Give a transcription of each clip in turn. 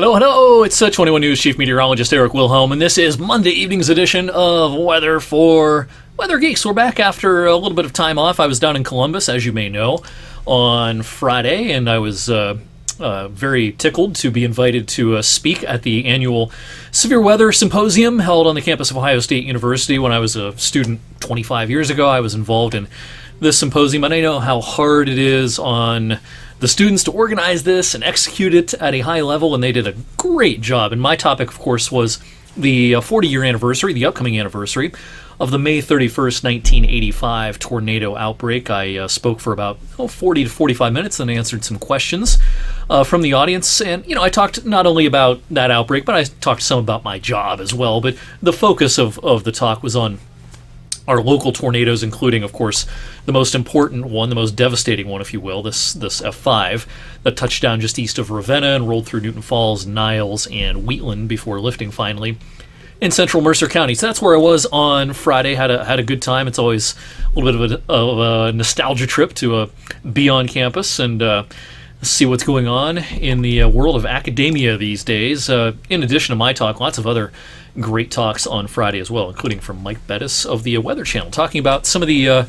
Hello, hello, it's 21 News Chief Meteorologist Eric Wilhelm, and this is Monday evening's edition of Weather for Weather Geeks. We're back after a little bit of time off. I was down in Columbus, as you may know, on Friday, and I was very tickled to be invited to speak at the annual Severe Weather Symposium held on the campus of Ohio State University. When I was a student 25 years ago, I was involved in this symposium, and I know how hard it is on the students to organize this and execute it at a high level, and they did a great job. And my topic, of course, was the 40-year anniversary, the upcoming anniversary, of the May 31st, 1985 tornado outbreak. I spoke for about 40 to 45 minutes and answered some questions from the audience. And, I talked not only about that outbreak, but I talked some about my job as well. But the focus of the talk was on our local tornadoes, including, of course, the most important one, the most devastating one, if you will, this F5 that touched down just east of Ravenna and rolled through Newton Falls, Niles, and Wheatland before lifting finally in central Mercer County. So that's where I was on Friday. Had a good time. It's always a little bit of a nostalgia trip to be on campus and see what's going on in the world of academia these days. In addition to my talk, lots of other great talks on Friday as well, including from Mike Bettis of the Weather Channel, talking about some of the,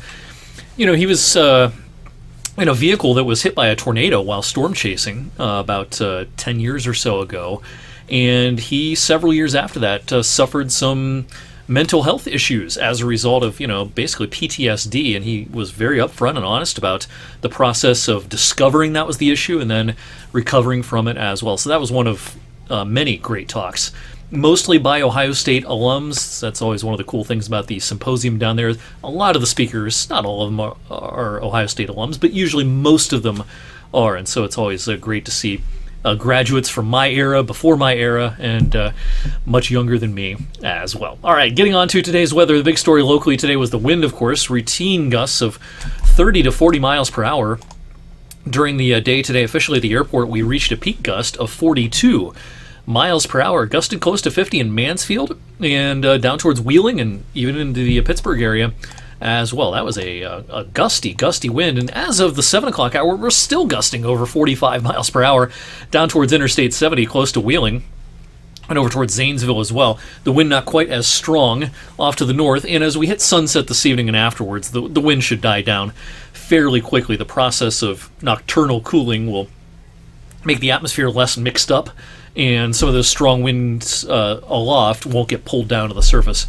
he was in a vehicle that was hit by a tornado while storm chasing about 10 years or so ago. And he, several years after that, suffered some mental health issues as a result of, basically PTSD. And he was very upfront and honest about the process of discovering that was the issue and then recovering from it as well. So that was one of many great talks, mostly by Ohio State alums. That's always one of the cool things about the symposium down there. A lot of the speakers, not all of them are Ohio State alums, but usually most of them are. And so it's always great to see graduates from my era, before my era, and much younger than me as well. All right, getting on to today's weather. The big story locally today was the wind, of course. Routine gusts of 30 to 40 miles per hour. During the day today, officially at the airport, we reached a peak gust of 42 miles per hour. Gusted close to 50 in Mansfield and down towards Wheeling and even into the Pittsburgh area as well. That was a gusty wind, and as of the 7 o'clock hour, we're still gusting over 45 miles per hour down towards Interstate 70, close to Wheeling, and over towards Zanesville as well. The wind not quite as strong off to the north, and as we hit sunset this evening and afterwards, the wind should die down fairly quickly. The process of nocturnal cooling will make the atmosphere less mixed up, and some of those strong winds aloft won't get pulled down to the surface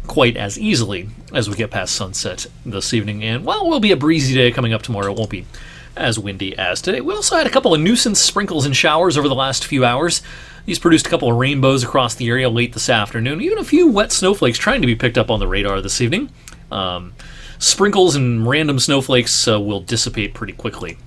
quite as easily as we get past sunset this evening. And while it will be a breezy day coming up tomorrow, it won't be as windy as today. We also had a couple of nuisance sprinkles and showers over the last few hours. These produced a couple of rainbows across the area late this afternoon. Even a few wet snowflakes trying to be picked up on the radar this evening. Sprinkles and random snowflakes will dissipate pretty quickly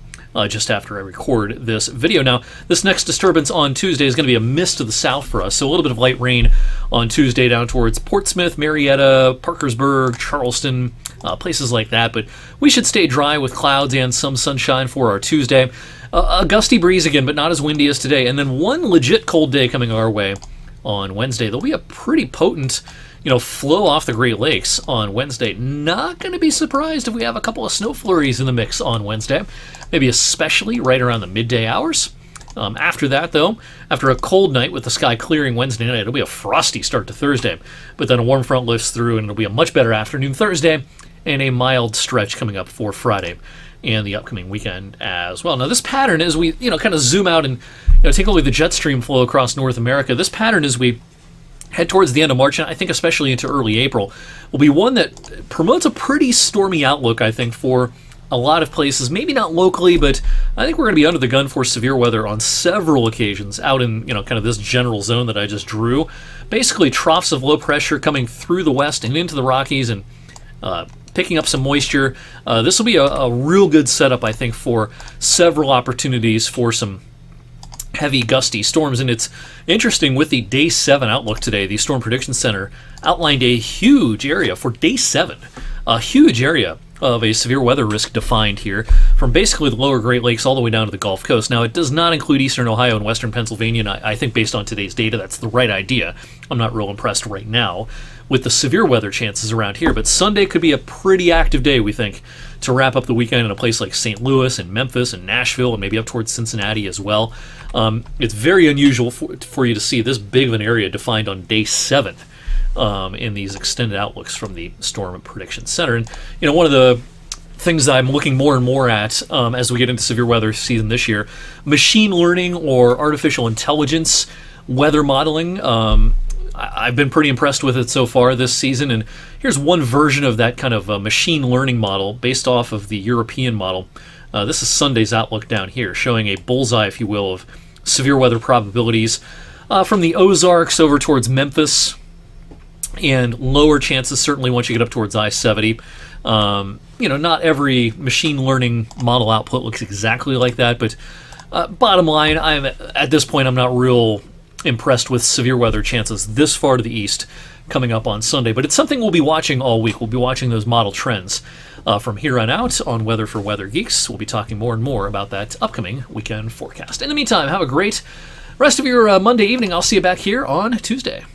just after I record this video. Now, this next disturbance on Tuesday is going to be a mist to the south for us, so a little bit of light rain on Tuesday down towards Portsmouth, Marietta, Parkersburg, Charleston, places like that, but we should stay dry with clouds and some sunshine for our Tuesday. A gusty breeze again, but not as windy as today, and then one legit cold day coming our way on Wednesday. There'll be a pretty potent flow off the Great Lakes on Wednesday. Not going to be surprised if we have a couple of snow flurries in the mix on Wednesday, maybe especially right around the midday hours. After that, though, after a cold night with the sky clearing Wednesday night, it'll be a frosty start to Thursday, but then a warm front lifts through and it'll be a much better afternoon Thursday and a mild stretch coming up for Friday and the upcoming weekend as well. Now, this pattern, as we kind of zoom out and take a look at the jet stream flow across North America, this pattern as we head towards the end of March, and I think especially into early April, will be one that promotes a pretty stormy outlook, I think, for a lot of places. Maybe not locally, but I think we're going to be under the gun for severe weather on several occasions out in, kind of this general zone that I just drew. Basically, troughs of low pressure coming through the west and into the Rockies and picking up some moisture. This will be a real good setup, I think, for several opportunities for some heavy gusty storms. And it's interesting, with the day 7 outlook today, the Storm Prediction Center outlined a huge area for day 7, a huge area of a severe weather risk defined here from basically the lower Great Lakes all the way down to the Gulf Coast. Now, it does not include eastern Ohio and western Pennsylvania, and I think based on today's data, that's the right idea. I'm not real impressed right now with the severe weather chances around here. But Sunday could be a pretty active day, we think, to wrap up the weekend in a place like St. Louis and Memphis and Nashville and maybe up towards Cincinnati as well. It's very unusual for you to see this big of an area defined on day 7 in these extended outlooks from the Storm Prediction Center. And, one of the things that I'm looking more and more at as we get into severe weather season this year, machine learning or artificial intelligence weather modeling. I've been pretty impressed with it so far this season, and here's one version of that kind of machine learning model based off of the European model. This is Sunday's outlook down here, showing a bullseye, if you will, of severe weather probabilities from the Ozarks over towards Memphis, and lower chances certainly once you get up towards I-70. Not every machine learning model output looks exactly like that, but bottom line, at this point I'm not real impressed with severe weather chances this far to the east coming up on Sunday, but it's something we'll be watching all week. We'll be watching those model trends from here on out on Weather for Weather Geeks. We'll be talking more and more about that upcoming weekend forecast. In the meantime, have a great rest of your Monday evening. I'll see you back here on Tuesday.